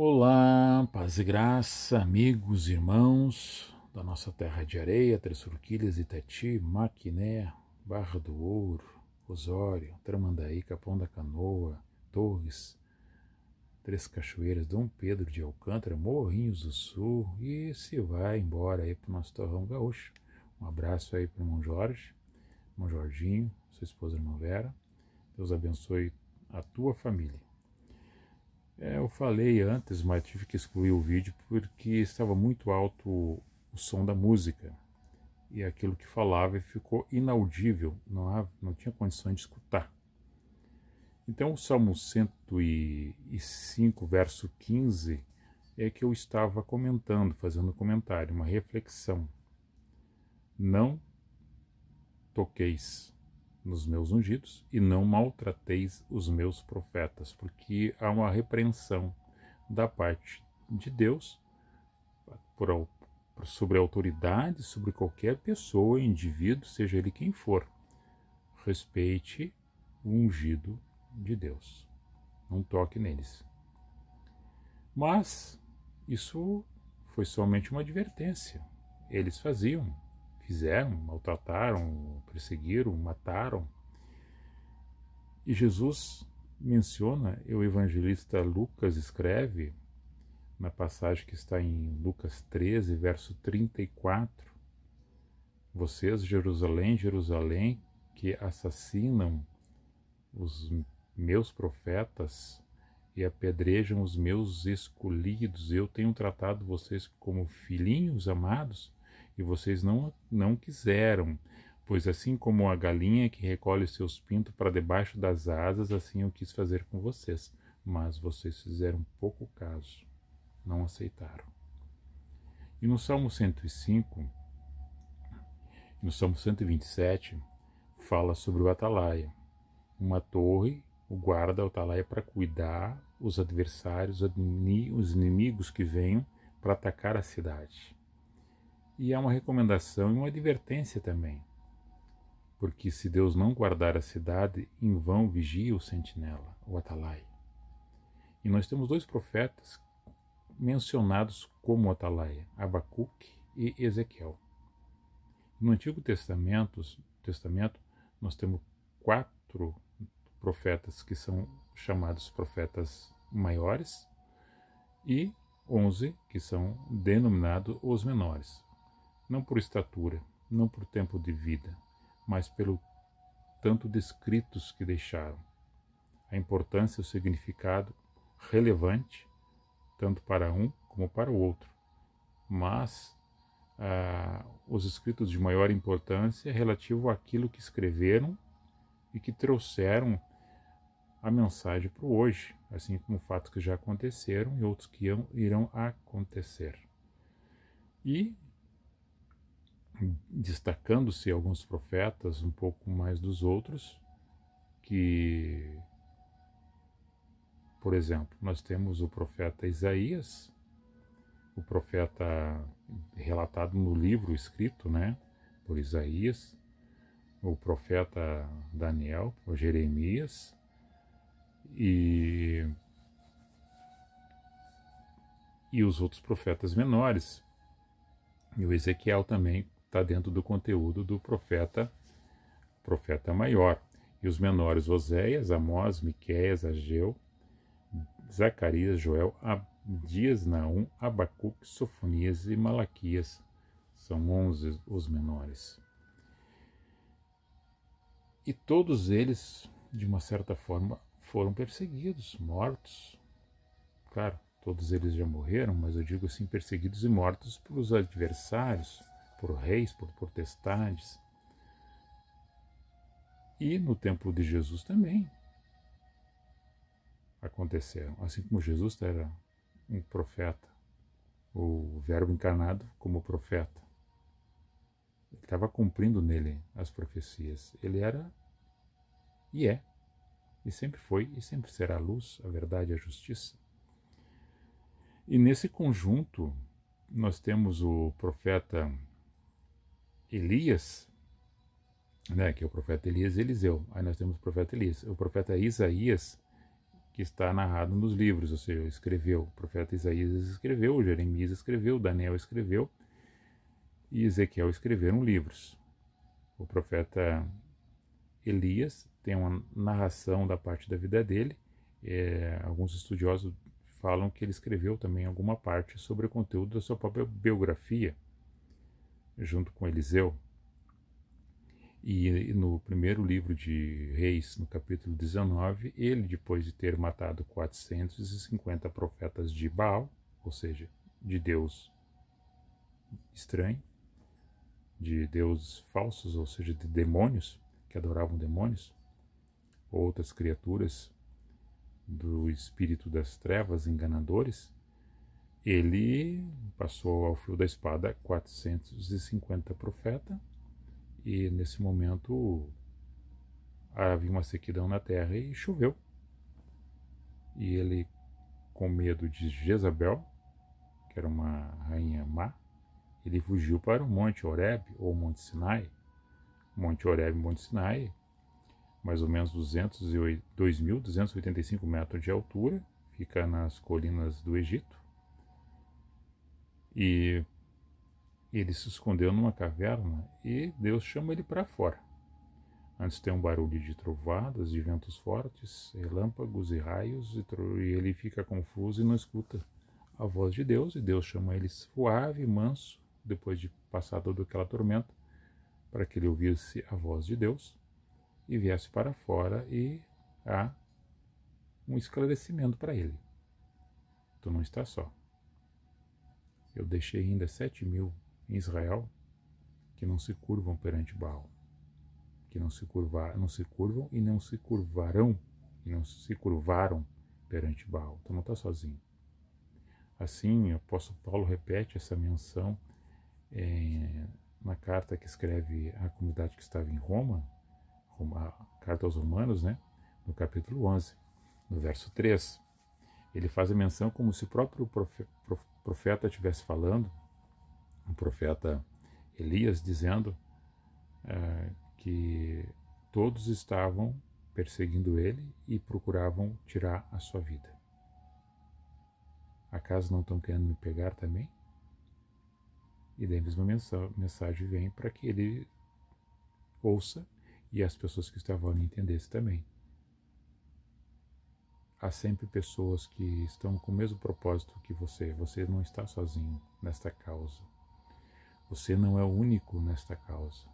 Olá, paz e graça, amigos e irmãos da nossa terra de areia, Três Forquilhas, Itati, Maquiné, Barra do Ouro, Osório, Tramandaí, Capão da Canoa, Torres, Três Cachoeiras, Dom Pedro de Alcântara, Morrinhos do Sul, e se vai embora aí para o nosso torrão gaúcho. Um abraço aí para o irmão Jorge, irmão Jorginho, sua esposa irmã Vera. Deus abençoe a tua família. Eu falei antes, mas tive que excluir o vídeo porque estava muito alto o som da música e aquilo que falava ficou inaudível, não tinha condições de escutar. Então o Salmo 105, verso 15, é que eu estava comentando, fazendo um comentário, uma reflexão. Não toqueis nos meus ungidos e não maltrateis os meus profetas, porque há uma repreensão da parte de Deus sobre a autoridade, sobre qualquer pessoa, indivíduo, seja ele quem for. Respeite o ungido de Deus. Não toque neles. Mas isso foi somente uma advertência. Eles fizeram, maltrataram, perseguiram, mataram. E Jesus menciona, o evangelista Lucas escreve, na passagem que está em Lucas 13, verso 34, vocês, Jerusalém, Jerusalém, que assassinam os meus profetas e apedrejam os meus escolhidos, eu tenho tratado vocês como filhinhos amados, e vocês não quiseram, pois assim como a galinha que recolhe seus pintos para debaixo das asas, assim eu quis fazer com vocês, mas vocês fizeram pouco caso, não aceitaram. E no Salmo 105, no Salmo 127, fala sobre o atalaia, uma torre, o guarda, o atalaia para cuidar os adversários, os inimigos que venham para atacar a cidade. E há uma recomendação e uma advertência também, porque se Deus não guardar a cidade, em vão vigia o sentinela, o atalaia. E nós temos dois profetas mencionados como atalaia, Abacuque e Ezequiel. No Antigo Testamento nós temos 4 profetas que são chamados profetas maiores e 11 que são denominados os menores. Não por estatura, não por tempo de vida, mas pelo tanto de escritos que deixaram. A importância e o significado relevante, tanto para um como para o outro. Mas os escritos de maior importância é relativo àquilo que escreveram e que trouxeram a mensagem para o hoje, assim como fatos que já aconteceram e outros que irão acontecer. E destacando-se alguns profetas um pouco mais dos outros, que, por exemplo, nós temos o profeta Isaías, o profeta relatado no livro escrito, por Isaías, o profeta Daniel, o Jeremias, e os outros profetas menores. E o Ezequiel também está dentro do conteúdo do profeta maior. E os menores, Oséias, Amós, Miqueias, Ageu, Zacarias, Joel, Abdias, Naum, Abacuque, Sofonias e Malaquias. São 11 os menores. E todos eles, de uma certa forma, foram perseguidos, mortos. Claro, todos eles já morreram, mas eu digo assim, perseguidos e mortos pelos adversários, por reis, por potestades. E no tempo de Jesus também aconteceram. Assim como Jesus era um profeta, o Verbo encarnado como profeta. Ele estava cumprindo nele as profecias. Ele era e é, e sempre foi, e sempre será a luz, a verdade e a justiça. E nesse conjunto, nós temos o profeta Elias, que é o profeta Elias e Eliseu. Aí nós temos o profeta Elias. O profeta Isaías, que está narrado nos livros, ou seja, escreveu. O profeta Isaías escreveu, Jeremias escreveu, Daniel escreveu e Ezequiel escreveram livros. O profeta Elias tem uma narração da parte da vida dele. Alguns estudiosos falam que ele escreveu também alguma parte sobre o conteúdo da sua própria biografia, junto com Eliseu. E no primeiro livro de Reis, no capítulo 19, ele, depois de ter matado 450 profetas de Baal, ou seja, de Deus estranho, de deuses falsos, ou seja, de demônios, que adoravam demônios, outras criaturas do espírito das trevas, enganadores, ele passou ao fio da espada 450 profetas, e nesse momento havia uma sequidão na terra e choveu. E ele, com medo de Jezabel, que era uma rainha má, ele fugiu para o Monte Horebe, ou Monte Sinai. Monte Horebe e Monte Sinai, mais ou menos 2.285 metros de altura, fica nas colinas do Egito. E ele se escondeu numa caverna e Deus chama ele para fora. Antes tem um barulho de trovoadas, de ventos fortes, relâmpagos e raios, e ele fica confuso e não escuta a voz de Deus. E Deus chama ele suave, manso, depois de passar toda aquela tormenta, para que ele ouvisse a voz de Deus e viesse para fora, e há um esclarecimento para ele. Tu não está só. Eu deixei ainda 7.000 em Israel que não se curvam perante Baal, que não se curvam e não se curvarão, e não se curvaram perante Baal. Tu não está sozinho. Assim, o apóstolo Paulo repete essa menção na carta que escreve à comunidade que estava em Roma, a carta aos Romanos, né, no capítulo 11, no verso 3. Ele faz a menção como se o próprio profeta estivesse falando, o profeta Elias, dizendo que todos estavam perseguindo ele e procuravam tirar a sua vida. Acaso não estão querendo me pegar também? E daí a mesma mensagem vem para que ele ouça e as pessoas que estavam ali entendessem também. Há sempre pessoas que estão com o mesmo propósito que você. Você não está sozinho nesta causa. Você não é o único nesta causa.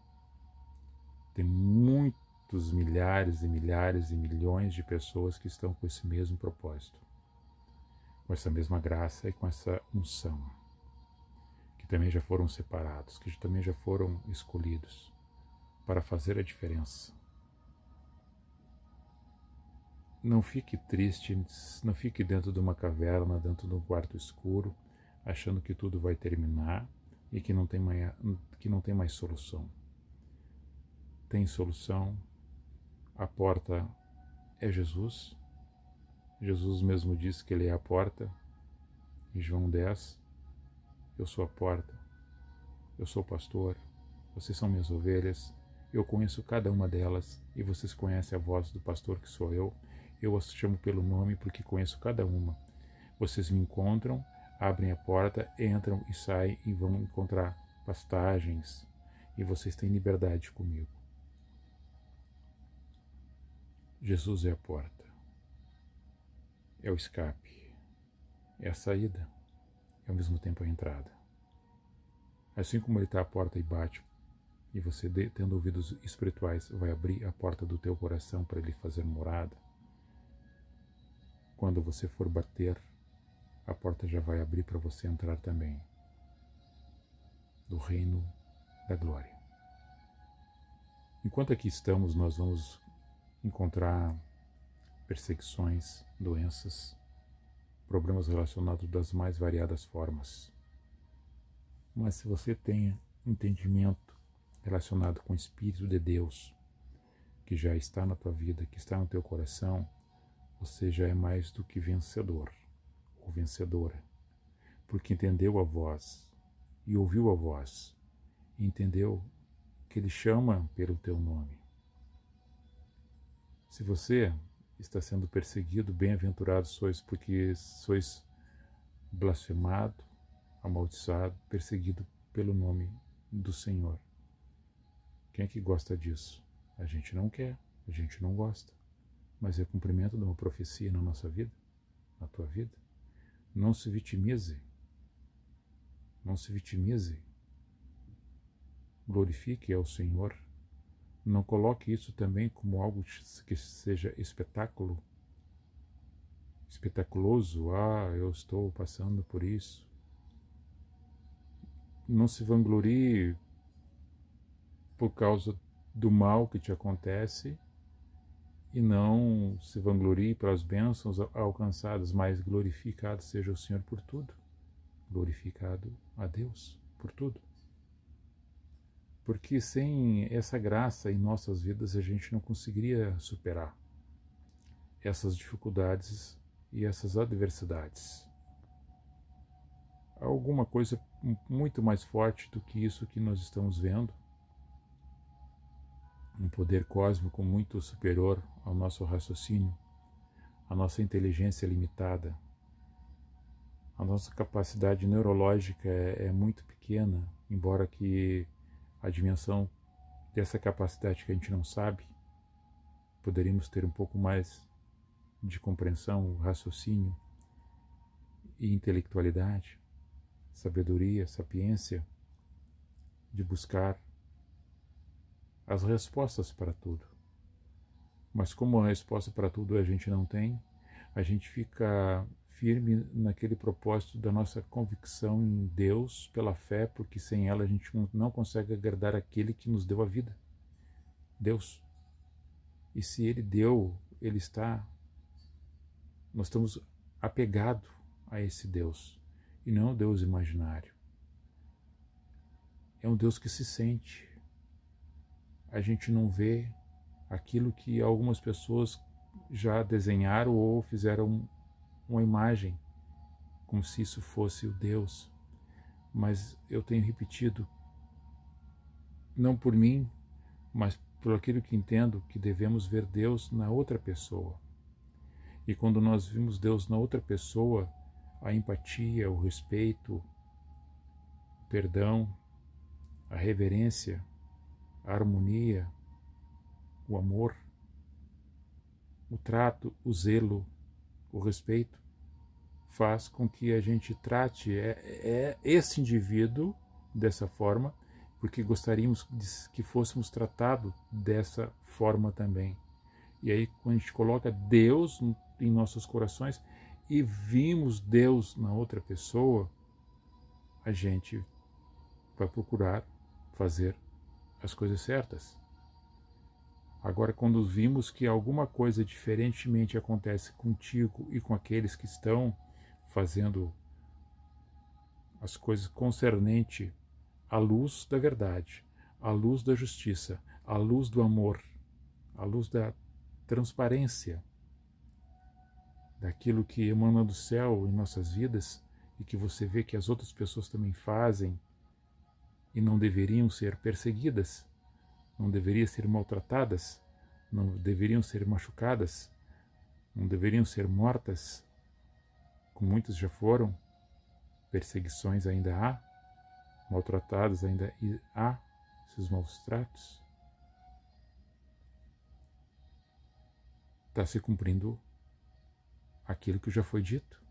Tem muitos milhares e milhares e milhões de pessoas que estão com esse mesmo propósito, com essa mesma graça e com essa unção, que também já foram separados, que também já foram escolhidos para fazer a diferença. Não fique triste, não fique dentro de uma caverna, dentro de um quarto escuro, achando que tudo vai terminar e que não tem mais solução. Tem solução. A porta é Jesus. Jesus mesmo disse que ele é a porta. Em João 10, eu sou a porta, eu sou o pastor, vocês são minhas ovelhas, eu conheço cada uma delas e vocês conhecem a voz do pastor que sou eu. Eu as chamo pelo nome porque conheço cada uma. Vocês me encontram, abrem a porta, entram e saem e vão encontrar pastagens, e vocês têm liberdade comigo. Jesus é a porta, é o escape, é a saída, é ao mesmo tempo a entrada. Assim como ele está à porta e bate, e você, tendo ouvidos espirituais, vai abrir a porta do teu coração para ele fazer morada, quando você for bater, a porta já vai abrir para você entrar também, do reino da glória. Enquanto aqui estamos, nós vamos encontrar perseguições, doenças, problemas relacionados das mais variadas formas. Mas se você tem entendimento relacionado com o Espírito de Deus, que já está na tua vida, que está no teu coração, você já é mais do que vencedor ou vencedora, porque entendeu a voz e ouviu a voz, e entendeu que ele chama pelo teu nome. Se você está sendo perseguido, bem-aventurados sois, porque sois blasfemado, amaldiçoado, perseguido pelo nome do Senhor. Quem é que gosta disso? A gente não quer, a gente não gosta, mas é cumprimento de uma profecia na nossa vida, na tua vida. Não se vitimize, não se vitimize, glorifique ao Senhor. Não coloque isso também como algo que seja espetaculoso. Eu estou passando por isso. Não se vanglorie por causa do mal que te acontece e não se vanglorie pelas bênçãos alcançadas, mas glorificado seja o Senhor por tudo. Glorificado a Deus por tudo. Porque sem essa graça em nossas vidas a gente não conseguiria superar essas dificuldades e essas adversidades. Há alguma coisa muito mais forte do que isso que nós estamos vendo. Um poder cósmico muito superior ao nosso raciocínio, à nossa inteligência limitada. A nossa capacidade neurológica é muito pequena, embora que a dimensão dessa capacidade que a gente não sabe, poderíamos ter um pouco mais de compreensão, raciocínio e intelectualidade, sabedoria, sapiência, de buscar as respostas para tudo. Mas como a resposta para tudo a gente não tem, a gente fica firme naquele propósito da nossa convicção em Deus pela fé, porque sem ela a gente não consegue agradar aquele que nos deu a vida, Deus. E se Ele deu, Ele está, nós estamos apegados a esse Deus, e não é um Deus imaginário. É um Deus que se sente. A gente não vê aquilo que algumas pessoas já desenharam ou fizeram uma imagem, como se isso fosse o Deus. Mas eu tenho repetido, não por mim, mas por aquilo que entendo, que devemos ver Deus na outra pessoa. E quando nós vimos Deus na outra pessoa, a empatia, o respeito, o perdão, a reverência, a harmonia, o amor, o trato, o zelo, o respeito, faz com que a gente trate esse indivíduo dessa forma, porque gostaríamos que fôssemos tratados dessa forma também. E aí, quando a gente coloca Deus em nossos corações e vimos Deus na outra pessoa, a gente vai procurar fazer as coisas certas. Agora, quando vimos que alguma coisa diferentemente acontece contigo e com aqueles que estão fazendo as coisas concernente à luz da verdade, à luz da justiça, à luz do amor, à luz da transparência, daquilo que emana do céu em nossas vidas e que você vê que as outras pessoas também fazem e não deveriam ser perseguidas, não deveriam ser maltratadas, não deveriam ser machucadas, não deveriam ser mortas, como muitos já foram, perseguições ainda há, maltratados ainda há, esses maus tratos. Está se cumprindo aquilo que já foi dito.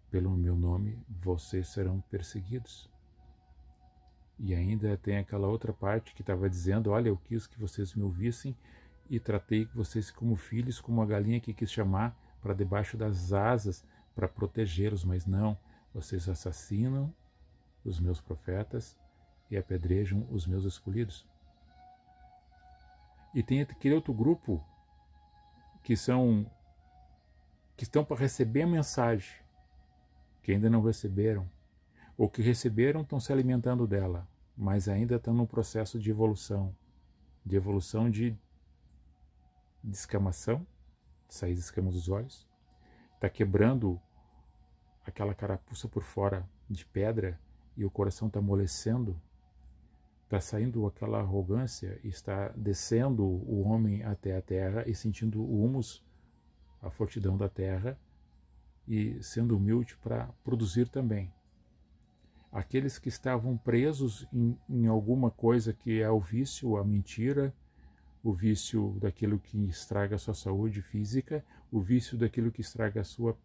Pelo meu nome, vocês serão perseguidos. E ainda tem aquela outra parte que estava dizendo, olha, eu quis que vocês me ouvissem e tratei vocês como filhos, como a galinha que quis chamar para debaixo das asas para protegê-los, mas não, vocês assassinam os meus profetas e apedrejam os meus escolhidos. E tem aquele outro grupo que estão para receber a mensagem, que ainda não receberam, ou que receberam, estão se alimentando dela, mas ainda estão no processo de evolução de descamação, de sair de escamas dos olhos, está quebrando aquela carapuça por fora de pedra e o coração está amolecendo, está saindo aquela arrogância e está descendo o homem até a terra e sentindo o humus a fortidão da terra e sendo humilde para produzir também. Aqueles que estavam presos em alguma coisa que é o vício, a mentira, o vício daquilo que estraga a sua saúde física, o vício daquilo que estraga a sua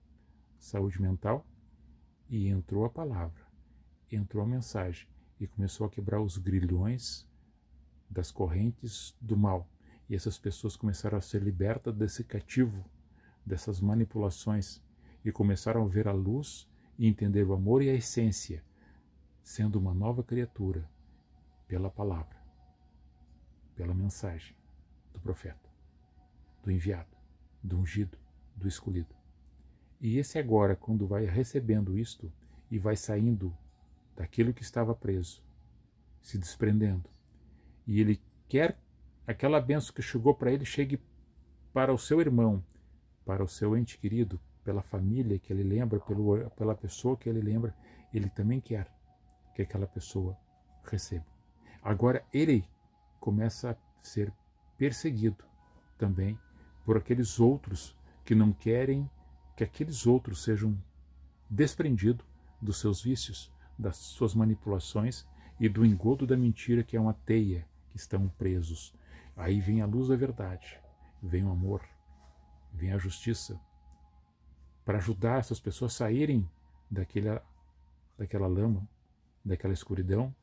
saúde mental, e entrou a palavra, entrou a mensagem e começou a quebrar os grilhões das correntes do mal. E essas pessoas começaram a ser libertas desse cativo, dessas manipulações, e começaram a ver a luz e entender o amor e a essência, sendo uma nova criatura pela palavra, pela mensagem do profeta, do enviado, do ungido, do escolhido. E esse agora, quando vai recebendo isto e vai saindo daquilo que estava preso, se desprendendo, e ele quer aquela bênção que chegou para ele chegue para o seu irmão, para o seu ente querido, pela família que ele lembra, pela pessoa que ele lembra, ele também quer que aquela pessoa receba. Agora ele começa a ser perseguido também por aqueles outros que não querem que aqueles outros sejam desprendidos dos seus vícios, das suas manipulações e do engodo da mentira, que é uma teia que estão presos. Aí vem a luz da verdade, vem o amor, vem a justiça, para ajudar essas pessoas a saírem daquela lama, daquela escuridão,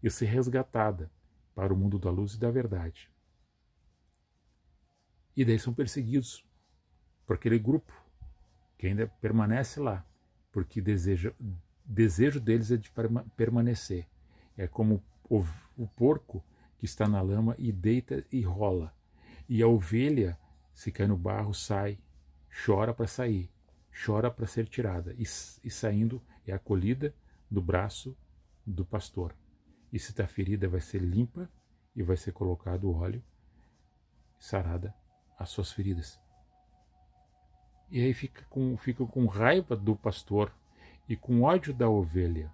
e ser resgatada para o mundo da luz e da verdade. E daí são perseguidos por aquele grupo que ainda permanece lá, porque desejo deles é de permanecer. É como o porco que está na lama e deita e rola. E a ovelha, se cai no barro, sai, chora para sair, chora para ser tirada. E saindo é acolhida do braço do pastor. E se está ferida, vai ser limpa e vai ser colocado óleo, sarada as suas feridas. E aí fica com raiva do pastor e com ódio da ovelha,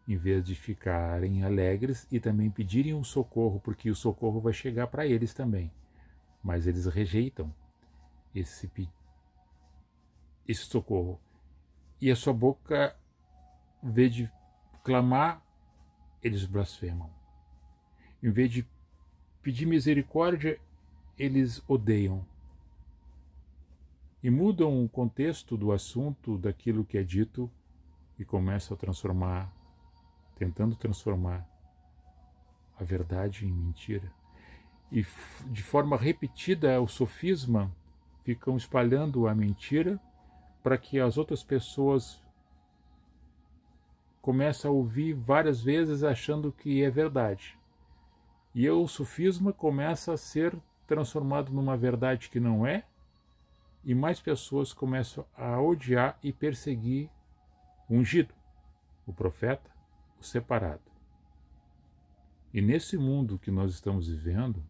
em vez de ficarem alegres e também pedirem um socorro, porque o socorro vai chegar para eles também. Mas eles rejeitam esse socorro. E a sua boca, em vez de clamar, eles blasfemam. Em vez de pedir misericórdia, eles odeiam. E mudam o contexto do assunto, daquilo que é dito, e começam a transformar, tentando transformar a verdade em mentira. E de forma repetida, o sofisma, ficam espalhando a mentira para que as outras pessoas comecem a ouvir várias vezes achando que é verdade. E o sofisma começa a ser transformado numa verdade que não é, e mais pessoas começam a odiar e perseguir o ungido, o profeta, o separado. E nesse mundo que nós estamos vivendo,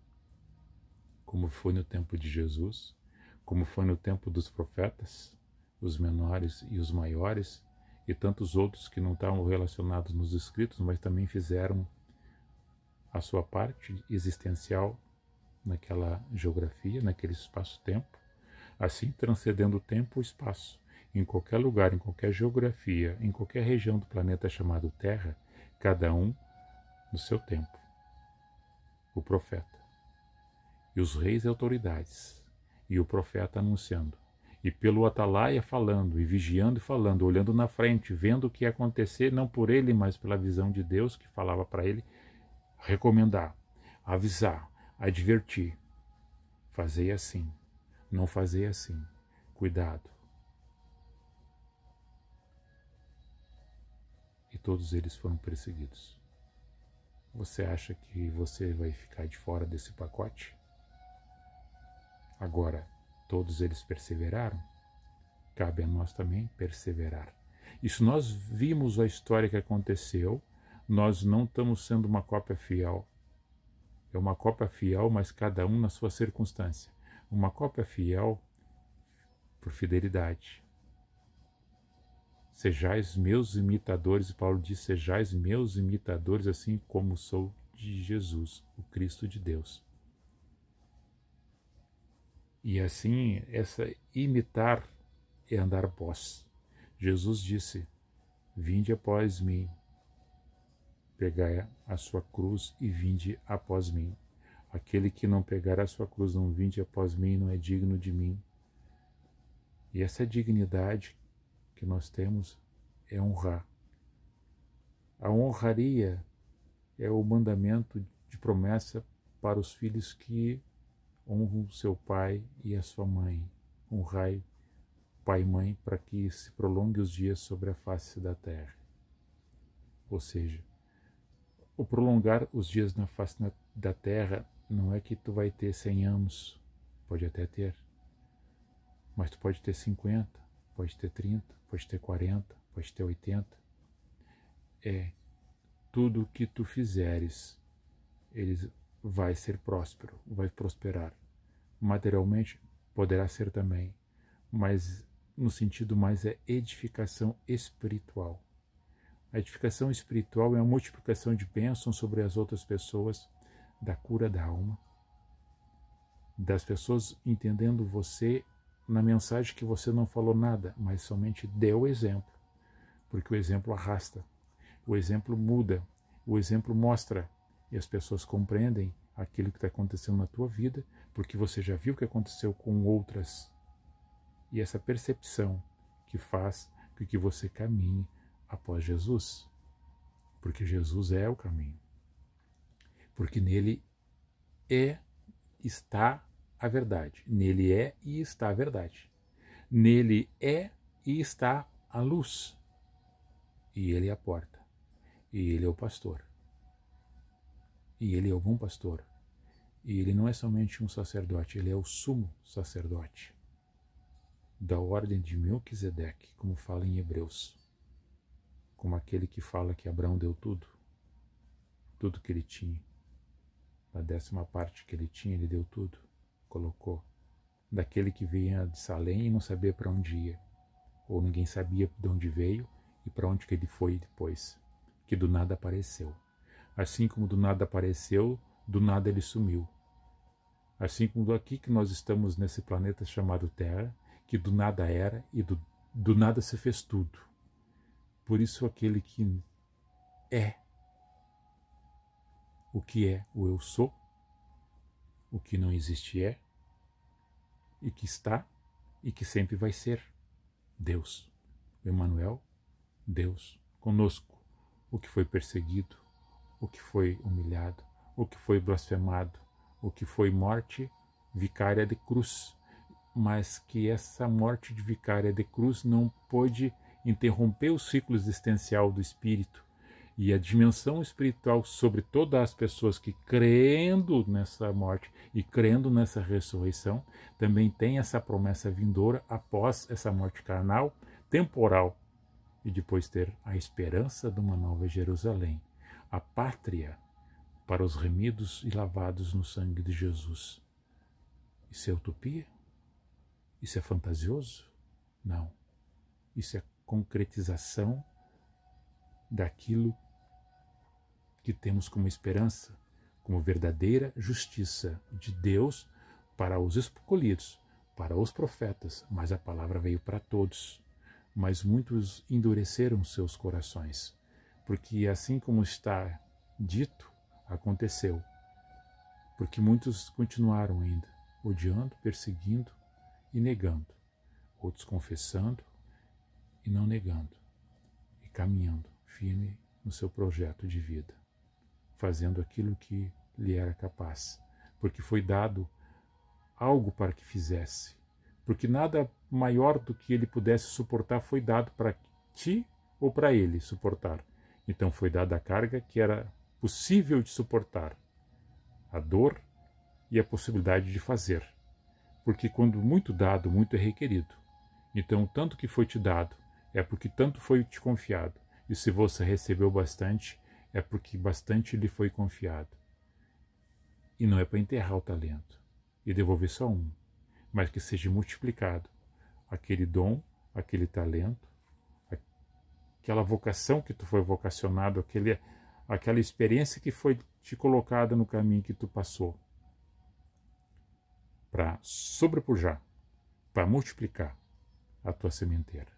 como foi no tempo de Jesus, como foi no tempo dos profetas, os menores e os maiores, e tantos outros que não estavam relacionados nos escritos, mas também fizeram a sua parte existencial naquela geografia, naquele espaço-tempo, assim transcendendo o tempo e o espaço. Em qualquer lugar, em qualquer geografia, em qualquer região do planeta chamado Terra, cada um no seu tempo. O profeta. E os reis e autoridades. E o profeta anunciando. E pelo atalaia falando, e vigiando e falando, olhando na frente, vendo o que ia acontecer, não por ele, mas pela visão de Deus que falava para ele, recomendar, avisar, advertir. Fazei assim. Não fazer assim. Cuidado. E todos eles foram perseguidos. Você acha que você vai ficar de fora desse pacote? Agora, todos eles perseveraram? Cabe a nós também perseverar. E se nós vimos a história que aconteceu, nós não estamos sendo uma cópia fiel. É uma cópia fiel, mas cada um na sua circunstância. Uma cópia fiel por fidelidade. Sejais meus imitadores, e Paulo diz, sejais meus imitadores, assim como sou de Jesus, o Cristo de Deus. E assim, essa imitar é andar após. Jesus disse: vinde após mim, pegai a sua cruz e vinde após mim. Aquele que não pegar a sua cruz, não vinde após mim, não é digno de mim. E essa dignidade que nós temos é honrar. A honraria é o mandamento de promessa para os filhos que honram seu pai e a sua mãe. Honrai pai e mãe para que se prolongue os dias sobre a face da terra. Ou seja, o prolongar os dias na face da terra não é que tu vai ter 100 anos, pode até ter, mas tu pode ter 50, pode ter 30, pode ter 40, pode ter 80. Tudo que tu fizeres, ele vai ser próspero, vai prosperar. Materialmente poderá ser também, mas no sentido mais é edificação espiritual. A edificação espiritual é a multiplicação de bênçãos sobre as outras pessoas, da cura da alma, das pessoas entendendo você na mensagem que você não falou nada, mas somente deu o exemplo, porque o exemplo arrasta, o exemplo muda, o exemplo mostra, e as pessoas compreendem aquilo que está acontecendo na tua vida, porque você já viu o que aconteceu com outras. E essa percepção que faz com que você caminhe após Jesus, porque Jesus é o caminho, porque nele está a verdade, nele é e está a verdade, nele é e está a luz, e ele é a porta, e ele é o pastor, e ele é o bom pastor, e ele não é somente um sacerdote, ele é o sumo sacerdote da ordem de Melquisedeque, como fala em Hebreus, como aquele que fala que Abraão deu tudo que ele tinha. A 10ª parte que ele tinha, ele deu tudo, colocou. Daquele que vinha de Salém e não sabia para onde ia, ou ninguém sabia de onde veio e para onde que ele foi depois, que do nada apareceu. Assim como do nada apareceu, do nada ele sumiu. Assim como aqui que nós estamos nesse planeta chamado Terra, que do nada era e do nada se fez tudo. Por isso aquele que é o que é o eu sou, o que não existe é, e que está e que sempre vai ser Deus. Emmanuel, Deus conosco, o que foi perseguido, o que foi humilhado, o que foi blasfemado, o que foi morte vicária de cruz, mas que essa morte de vicária de cruz não pôde interromper o ciclo existencial do espírito e a dimensão espiritual sobre todas as pessoas que, crendo nessa morte e crendo nessa ressurreição, também tem essa promessa vindoura após essa morte carnal, temporal, e depois ter a esperança de uma nova Jerusalém, a pátria para os remidos e lavados no sangue de Jesus. Isso é utopia? Isso é fantasioso? Não. Isso é concretização daquilo que temos como esperança, como verdadeira justiça de Deus para os escolhidos, para os profetas, mas a palavra veio para todos. Mas muitos endureceram seus corações, porque assim como está dito, aconteceu. Porque muitos continuaram ainda, odiando, perseguindo e negando, outros confessando e não negando, e caminhando firme no seu projeto de vida, fazendo aquilo que lhe era capaz, porque foi dado algo para que fizesse, porque nada maior do que ele pudesse suportar foi dado para ti ou para ele suportar. Então foi dada a carga que era possível de suportar, a dor e a possibilidade de fazer, porque quando muito dado, muito é requerido. Então tanto que foi te dado é porque tanto foi te confiado, e se você recebeu bastante, é porque bastante lhe foi confiado. E não é para enterrar o talento e devolver só um, mas que seja multiplicado aquele dom, aquele talento, aquela vocação que tu foi vocacionado, aquela experiência que foi te colocada no caminho que tu passou. para sobrepujar, para multiplicar a tua sementeira.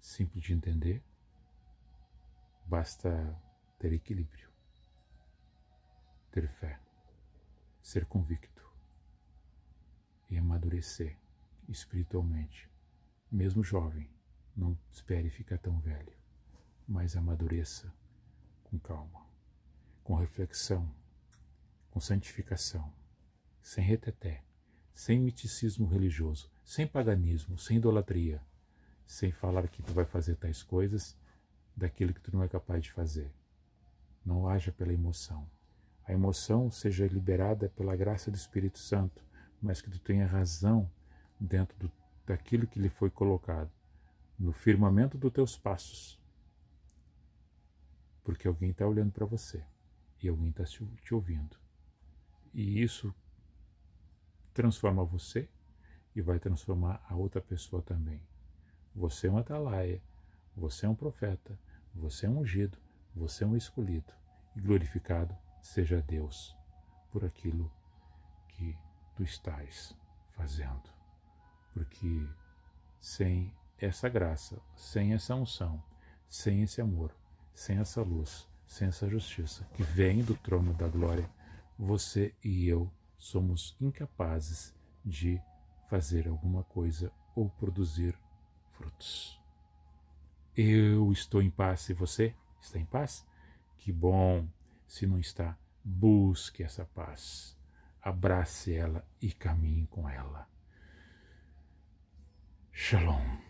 Simples de entender, basta ter equilíbrio, ter fé, ser convicto e amadurecer espiritualmente. Mesmo jovem, não espere ficar tão velho, mas amadureça com calma, com reflexão, com santificação, sem reteté, sem miticismo religioso, sem paganismo, sem idolatria, sem falar que tu vai fazer tais coisas daquilo que tu não é capaz de fazer. Não haja pela emoção. A emoção seja liberada pela graça do Espírito Santo, mas que tu tenha razão dentro daquilo que lhe foi colocado, no firmamento dos teus passos. Porque alguém está olhando para você e alguém está te ouvindo. E isso transforma você e vai transformar a outra pessoa também. Você é um atalaia, você é um profeta, você é um ungido, você é um escolhido. E glorificado seja Deus por aquilo que tu estás fazendo. Porque sem essa graça, sem essa unção, sem esse amor, sem essa luz, sem essa justiça que vem do trono da glória, você e eu somos incapazes de fazer alguma coisa ou produzir frutos. Eu estou em paz e você está em paz? Que bom! Se não está, busque essa paz. Abrace ela e caminhe com ela. Shalom.